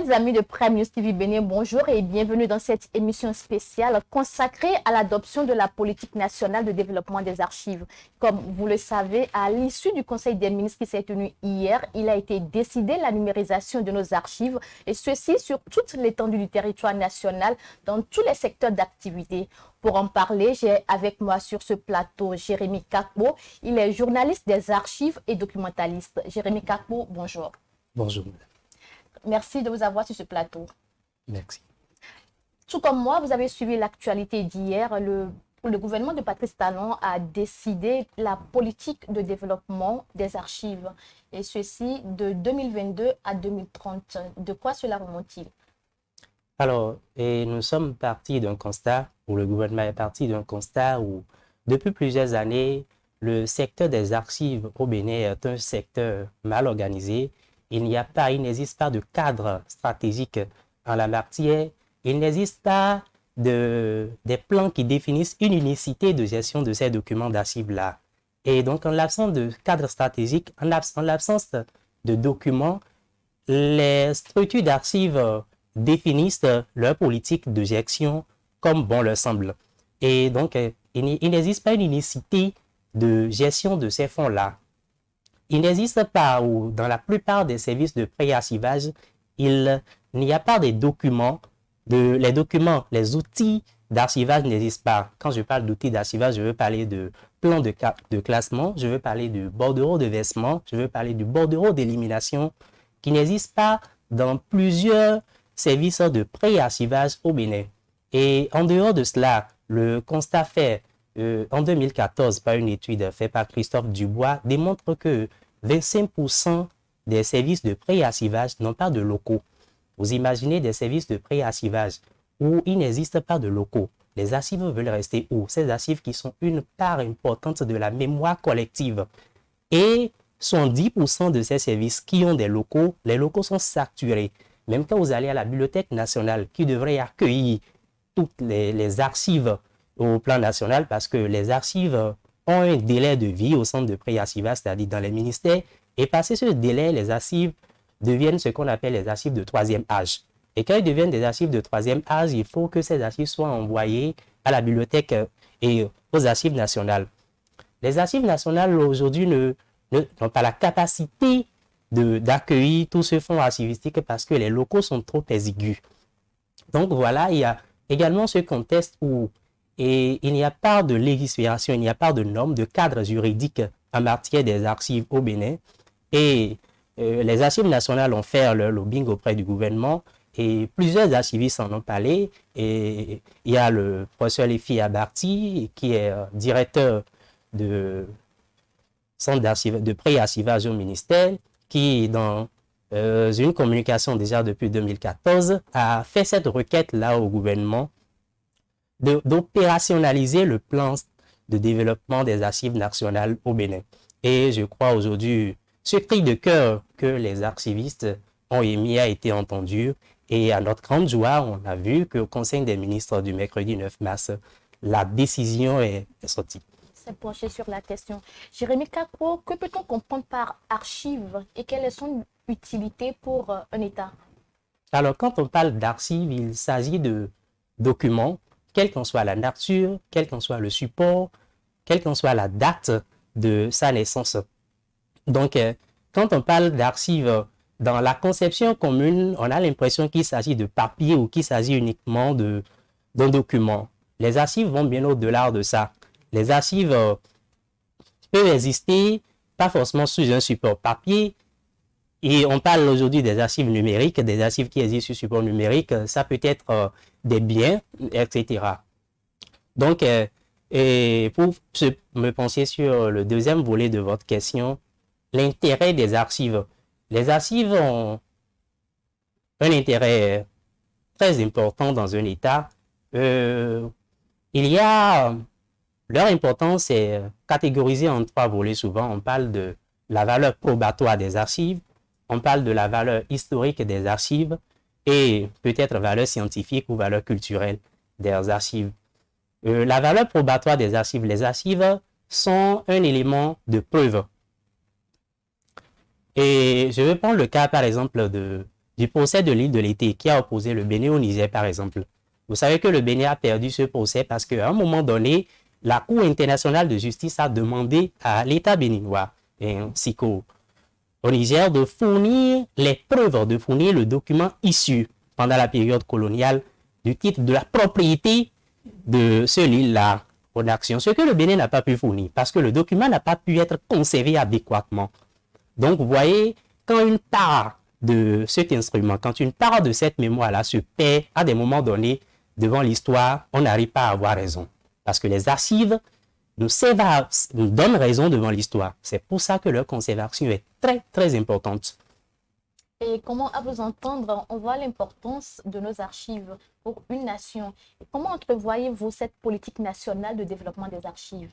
Chers amis de Prime News TV Bénin, bonjour et bienvenue dans cette émission spéciale consacrée à l'adoption de la politique nationale de développement des archives. Comme vous le savez, à l'issue du Conseil des ministres qui s'est tenu hier, il a été décidé la numérisation de nos archives et ceci sur toute l'étendue du territoire national dans tous les secteurs d'activité. Pour en parler, j'ai avec moi sur ce plateau Jérémy Kakpo. Il est journaliste des archives et documentaliste. Jérémy Kakpo, bonjour. Bonjour. Merci de vous avoir sur ce plateau. Merci. Tout comme moi, vous avez suivi l'actualité d'hier. Le gouvernement de Patrice Talon a décidé la politique de développement des archives, et ceci de 2022 à 2030. De quoi cela remonte-t-il? Alors, nous sommes partis d'un constat, ou le gouvernement est parti d'un constat où, depuis plusieurs années, le secteur des archives au Bénin est un secteur mal organisé. Il n'existe pas de cadre stratégique en la matière. Il n'existe pas des plans qui définissent une unicité de gestion de ces documents d'archives-là. Et donc, en l'absence de cadre stratégique, en l'absence de documents, les structures d'archives définissent leur politique de gestion comme bon leur semble. Et donc, il n'existe pas une unicité de gestion de ces fonds-là. Il n'existe pas, ou dans la plupart des services de pré-archivage, il n'y a pas de documents. Les outils d'archivage n'existent pas. Quand je parle d'outils d'archivage, je veux parler de plan de classement, je veux parler de bordereau de versement, je veux parler du bordereau d'élimination, qui n'existe pas dans plusieurs services de pré-archivage au Bénin. Et en dehors de cela, le constat fait en 2014 par une étude faite par Christophe Dubois démontre que 25% des services de pré-archivage n'ont pas de locaux. Vous imaginez des services de pré-archivage où il n'existe pas de locaux. Les archives veulent rester où? Ces archives qui sont une part importante de la mémoire collective. Et 70% de ces services qui ont des locaux, les locaux sont saturés. Même quand vous allez à la Bibliothèque nationale qui devrait accueillir toutes les archives au plan national, parce que les archives ont un délai de vie au centre de pré-archivage, c'est-à-dire dans les ministères, et passé ce délai, les archives deviennent ce qu'on appelle les archives de troisième âge. Et quand ils deviennent des archives de troisième âge, il faut que ces archives soient envoyées à la bibliothèque et aux archives nationales. Les archives nationales aujourd'hui n'ont pas la capacité d'accueillir tout ce fonds archivistique parce que les locaux sont trop exigus. Donc voilà, il y a également ce contexte où il n'y a pas de législation, il n'y a pas de normes, de cadre juridique en matière des archives au Bénin. Et les archives nationales ont fait leur lobbying auprès du gouvernement et plusieurs archivistes en ont parlé. Et il y a le professeur Léfi Abarty qui est directeur de centre de pré-archivage au ministère, qui dans une communication déjà depuis 2014 a fait cette requête-là au gouvernement d'opérationnaliser le plan de développement des archives nationales au Bénin. Et je crois aujourd'hui, ce cri de cœur que les archivistes ont émis a été entendu. Et à notre grande joie, on a vu qu'au Conseil des ministres du mercredi 9 mars, la décision est sortie. C'est penché sur la question. Jérémy Kakpo, que peut-on comprendre par archive et quelle est son utilité pour un État? Alors, quand on parle d'archives, il s'agit de documents, quelle qu'en soit la nature, quel qu'en soit le support, quelle qu'en soit la date de sa naissance. Donc, quand on parle d'archives, dans la conception commune, on a l'impression qu'il s'agit de papier ou qu'il s'agit uniquement d'un document. Les archives vont bien au-delà de ça. Les archives peuvent exister, pas forcément sous un support papier. Et on parle aujourd'hui des archives numériques, des archives qui existent sur support numérique. Ça peut être des biens, etc. Donc, et pour me pencher sur le deuxième volet de votre question, l'intérêt des archives. Les archives ont un intérêt très important dans un État. Leur importance est catégorisée en trois volets souvent. On parle de la valeur probatoire des archives, on parle de la valeur historique des archives et peut-être valeur scientifique ou valeur culturelle des archives. La valeur probatoire des archives, les archives sont un élément de preuve. Et je vais prendre le cas, par exemple, du procès de l'île de l'Été qui a opposé le Bénin au Niger, par exemple. Vous savez que le Bénin a perdu ce procès parce qu'à un moment donné, la Cour internationale de justice a demandé à l'État béninois ainsi qu'au Niger de fournir les preuves, de fournir le document issu pendant la période coloniale du titre de la propriété de ce île-là en action, ce que le Bénin n'a pas pu fournir parce que le document n'a pas pu être conservé adéquatement. Donc, vous voyez, quand une part de cet instrument, quand une part de cette mémoire-là se perd à des moments donnés devant l'histoire, on n'arrive pas à avoir raison. Parce que les archives nous donnent raison devant l'histoire. C'est pour ça que leur conservation est très, très importante. Et comment, à vous entendre, on voit l'importance de nos archives pour une nation. Comment entrevoyez-vous cette politique nationale de développement des archives?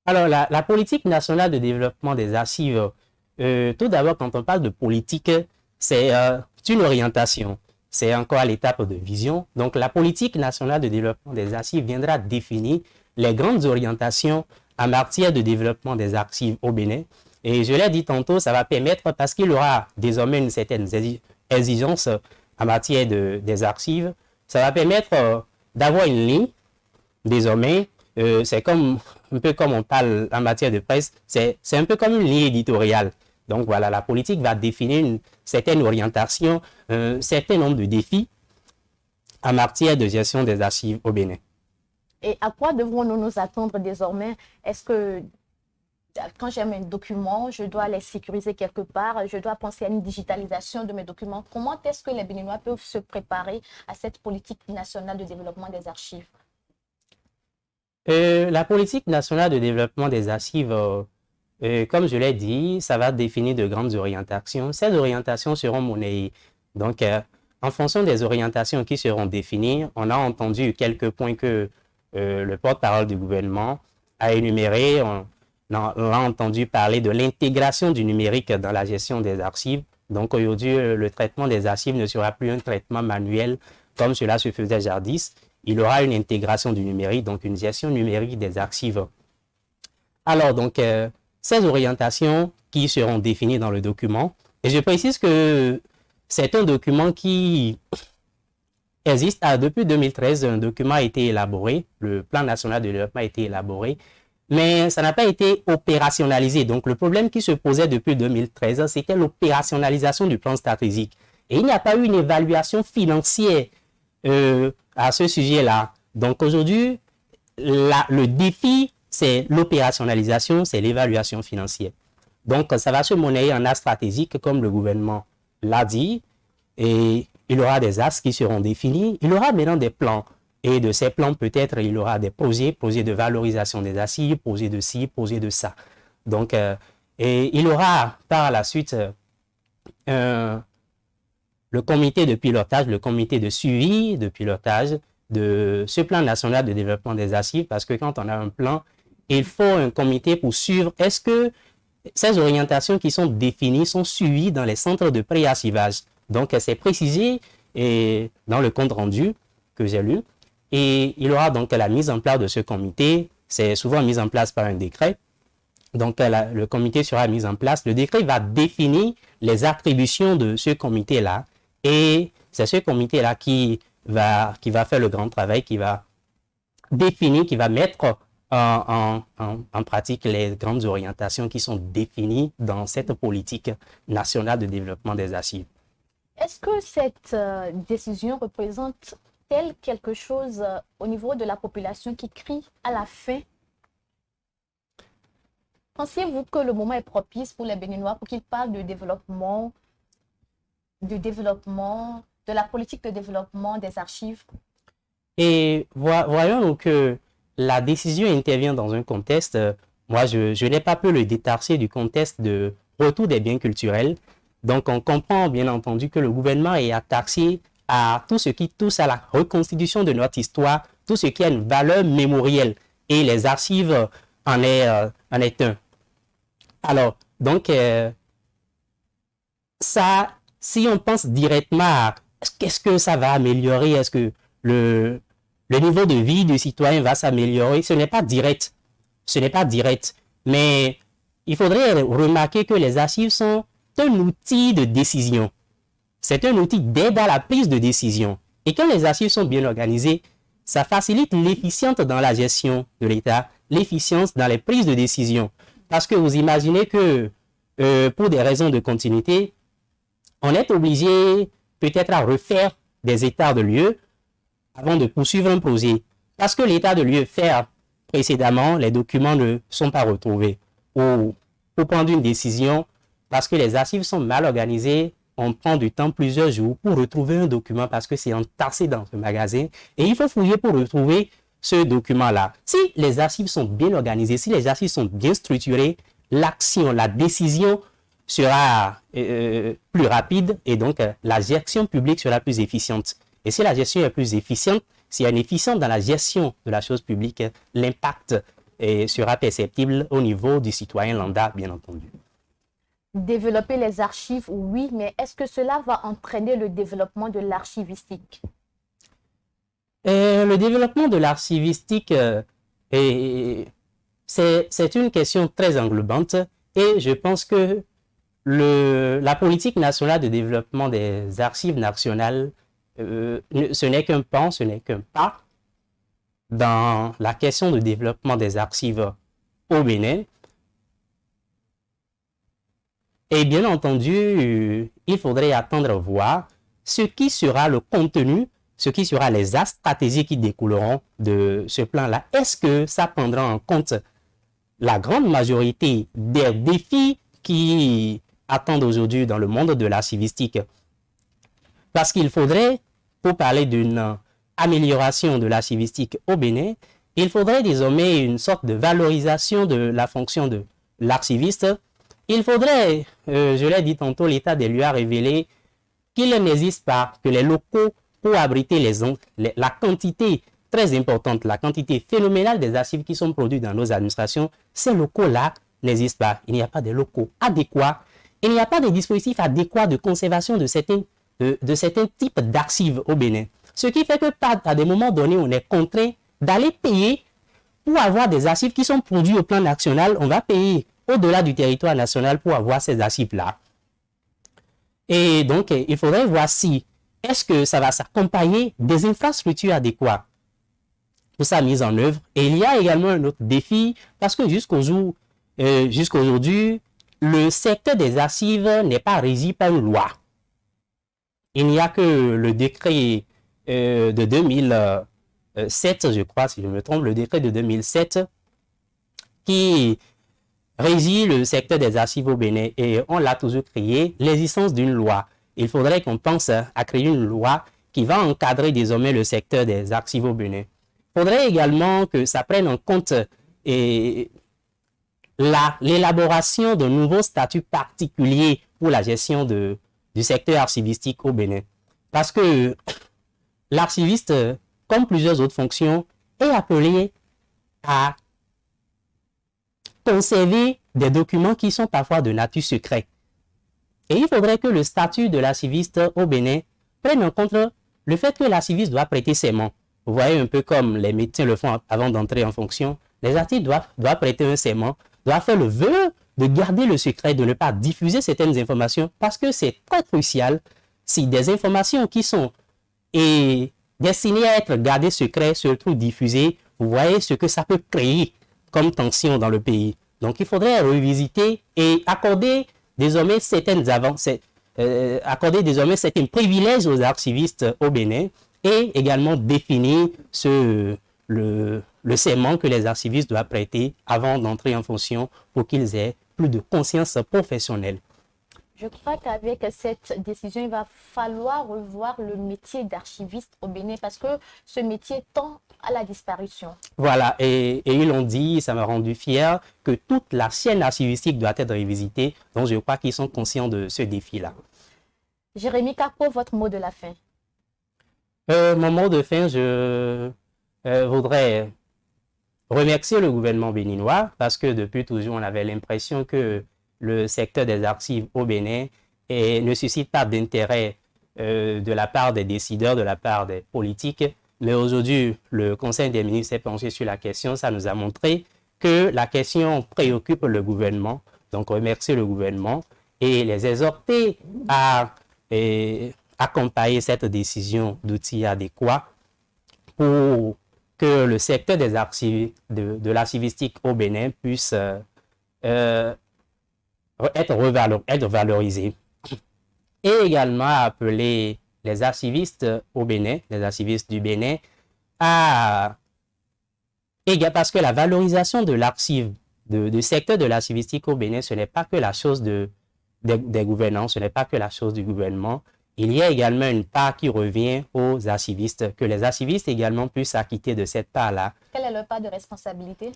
Alors, la politique nationale de développement des archives, tout d'abord, quand on parle de politique, c'est une orientation. C'est encore à l'étape de vision. Donc, la politique nationale de développement des archives viendra définir les grandes orientations en matière de développement des archives au Bénin. Et je l'ai dit tantôt, ça va permettre, parce qu'il y aura désormais une certaine exigence en matière des archives, ça va permettre d'avoir une ligne, désormais. C'est un peu comme on parle en matière de presse, c'est un peu comme une ligne éditoriale. Donc voilà, la politique va définir une certaine orientation, un certain nombre de défis en matière de gestion des archives au Bénin. Et à quoi devrons-nous nous attendre désormais? Est-ce que quand j'aime un document, je dois les sécuriser quelque part, je dois penser à une digitalisation de mes documents? Comment est-ce que les Béninois peuvent se préparer à cette politique nationale de développement des archives? La politique nationale de développement des archives, comme je l'ai dit, ça va définir de grandes orientations. Ces orientations seront monnayées. Donc, en fonction des orientations qui seront définies, on a entendu quelques points que le porte-parole du gouvernement a énumérés. On a entendu parler de l'intégration du numérique dans la gestion des archives. Donc, aujourd'hui, le traitement des archives ne sera plus un traitement manuel comme cela se faisait jadis. Il y aura une intégration du numérique, donc une gestion numérique des archives. Alors, donc, ces orientations qui seront définies dans le document, et je précise que c'est un document qui existe depuis 2013. Un document a été élaboré, le plan national de développement a été élaboré, mais ça n'a pas été opérationnalisé. Donc, le problème qui se posait depuis 2013, c'était l'opérationnalisation du plan stratégique. Et il n'y a pas eu une évaluation financière à ce sujet-là. Donc, aujourd'hui, le défi, c'est l'opérationnalisation, c'est l'évaluation financière. Donc, ça va se monnayer en axe stratégique, comme le gouvernement l'a dit, et il y aura des axes qui seront définis. Il y aura maintenant des plans. Et de ces plans, peut-être, il y aura des projets de valorisation des archives, projets de ci, projets de ça. Donc, et il y aura par la suite le comité de pilotage, le comité de suivi de pilotage de ce plan national de développement des archives, parce que quand on a un plan, il faut un comité pour suivre est-ce que ces orientations qui sont définies sont suivies dans les centres de pré-archivage. Donc, c'est précisé dans le compte rendu que j'ai lu. Et il y aura donc la mise en place de ce comité. C'est souvent mis en place par un décret. Donc, le comité sera mis en place. Le décret va définir les attributions de ce comité-là. Et c'est ce comité-là qui va faire le grand travail, qui va définir, qui va mettre en pratique les grandes orientations qui sont définies dans cette politique nationale de développement des archives. Est-ce que cette décision représente-t-elle quelque chose au niveau de la population qui crie à la faim? Pensez-vous que le moment est propice pour les Béninois pour qu'ils parlent de développement, de la politique de développement des archives? Et voyons que la décision intervient dans un contexte, moi je n'ai pas pu le détacher du contexte de retour des biens culturels. Donc on comprend bien entendu que le gouvernement est attaché à tout ce qui touche à la reconstitution de notre histoire, tout ce qui a une valeur mémorielle. Et les archives en est un. Alors, donc, ça, si on pense directement à qu'est-ce que ça va améliorer, est-ce que le niveau de vie du citoyen va s'améliorer, ce n'est pas direct. Ce n'est pas direct. Mais il faudrait remarquer que les archives sont un outil de décision. c'est un outil d'aide à la prise de décision. Et quand les archives sont bien organisées, ça facilite l'efficience dans la gestion de l'État, l'efficience dans les prises de décision. Parce que vous imaginez que pour des raisons de continuité, on est obligé peut-être à refaire des états de lieux avant de poursuivre un projet. Parce que l'état de lieu fait précédemment, les documents ne sont pas retrouvés. Ou pour prendre une décision, parce que les archives sont mal organisées, on prend du temps, plusieurs jours, pour retrouver un document parce que c'est entassé dans ce magasin. Et il faut fouiller pour retrouver ce document-là. Si les archives sont bien organisées, si les archives sont bien structurées, l'action, la décision sera plus rapide et donc la gestion publique sera plus efficiente. Et si la gestion est plus efficiente, s'il y a une efficience dans la gestion de la chose publique, l'impact sera perceptible au niveau du citoyen lambda, bien entendu. Développer les archives, oui, mais est-ce que cela va entraîner le développement de l'archivistique? Le développement de l'archivistique, c'est une question très englobante et je pense que la politique nationale de développement des archives nationales, ce n'est qu'un pan, ce n'est qu'un pas dans la question de développement des archives au Bénin. Et bien entendu, il faudrait attendre voir ce qui sera le contenu, ce qui sera les axes stratégiques qui découleront de ce plan-là. Est-ce que ça prendra en compte la grande majorité des défis qui attendent aujourd'hui dans le monde de l'archivistique? Parce qu'il faudrait, pour parler d'une amélioration de l'archivistique au Bénin, il faudrait désormais une sorte de valorisation de la fonction de l'archiviste. Il faudrait, je l'ai dit tantôt, l'état des lieux a révélé qu'il n'existe pas que les locaux pour abriter la quantité très importante, la quantité phénoménale des archives qui sont produites dans nos administrations. Ces locaux-là n'existent pas. Il n'y a pas de locaux adéquats. Il n'y a pas de dispositifs adéquats de conservation de certains types d'archives au Bénin. Ce qui fait que à des moments donnés, on est contraint d'aller payer pour avoir des archives qui sont produites au plan national. On va payer au-delà du territoire national pour avoir ces archives-là. Et donc, il faudrait voir si, est-ce que ça va s'accompagner des infrastructures adéquates pour sa mise en œuvre. Et il y a également un autre défi, parce que jusqu'aujourd'hui, le secteur des archives n'est pas régi par une loi. Il n'y a que le décret de 2007, je crois, si je me trompe, le décret de 2007 qui régit le secteur des archives au Bénin et on l'a toujours créé, l'existence d'une loi. Il faudrait qu'on pense à créer une loi qui va encadrer désormais le secteur des archives au Bénin. Il faudrait également que ça prenne en compte l'élaboration de nouveaux statuts particuliers pour la gestion du secteur archivistique au Bénin. Parce que l'archiviste, comme plusieurs autres fonctions, est appelé à conserver des documents qui sont parfois de nature secrète. Et il faudrait que le statut de l'archiviste au Bénin prenne en compte le fait que l'archiviste doit prêter serment. Vous voyez, un peu comme les médecins le font avant d'entrer en fonction, les archivistes doivent prêter un serment, doivent faire le vœu de garder le secret, de ne pas diffuser certaines informations, parce que c'est très crucial si des informations qui sont destinées à être gardées secrètes se retrouvent diffusées. Vous voyez ce que ça peut créer comme tension dans le pays. Donc, il faudrait revisiter et accorder désormais certains privilèges aux archivistes au Bénin et également définir le serment que les archivistes doivent prêter avant d'entrer en fonction pour qu'ils aient plus de conscience professionnelle. Je crois qu'avec cette décision, il va falloir revoir le métier d'archiviste au Bénin parce que ce métier tend à la disparition. Voilà, et ils l'ont dit, ça m'a rendu fier, que toute la chaîne archivistique doit être révisitée. Donc, je crois qu'ils sont conscients de ce défi-là. Jérémy Carpo, votre mot de la fin. Mon mot de fin, je voudrais remercier le gouvernement béninois parce que depuis toujours, on avait l'impression que le secteur des archives au Bénin ne suscite pas d'intérêt de la part des décideurs, de la part des politiques. Mais aujourd'hui, le Conseil des ministres s'est penché sur la question. Ça nous a montré que la question préoccupe le gouvernement. Donc, remercier le gouvernement et les exhorter à accompagner cette décision d'outils adéquats pour que le secteur des archives, de l'archivistique au Bénin puisse être valorisé. Et également appeler les archivistes au Bénin, les archivistes du Bénin, parce que la valorisation de l'archive, du secteur de l'archivistique au Bénin, ce n'est pas que la chose des gouvernants, ce n'est pas que la chose du gouvernement. Il y a également une part qui revient aux archivistes, que les archivistes également puissent s'acquitter de cette part-là. Quelle est leur part de responsabilité?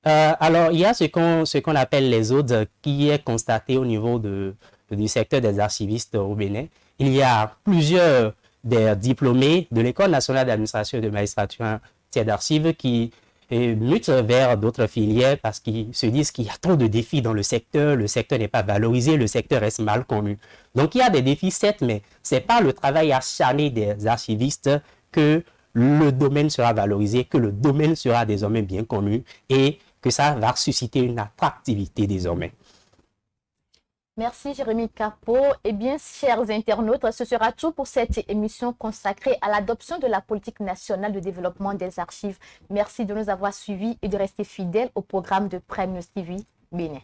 Alors, il y a ce qu'on appelle les autres qui est constaté au niveau du secteur des archivistes au Bénin. Il y a plusieurs des diplômés de l'École nationale d'administration et de magistrature en matière d'archives qui mutent vers d'autres filières parce qu'ils se disent qu'il y a trop de défis dans le secteur n'est pas valorisé, le secteur reste mal connu. Donc, il y a des défis, certes, mais ce n'est pas le travail acharné des archivistes que le domaine sera valorisé, que le domaine sera désormais bien connu et que ça va susciter une attractivité désormais. Merci Jérémy Capot. Eh bien, chers internautes, ce sera tout pour cette émission consacrée à l'adoption de la politique nationale de développement des archives. Merci de nous avoir suivis et de rester fidèles au programme de Prime News TV Bénin.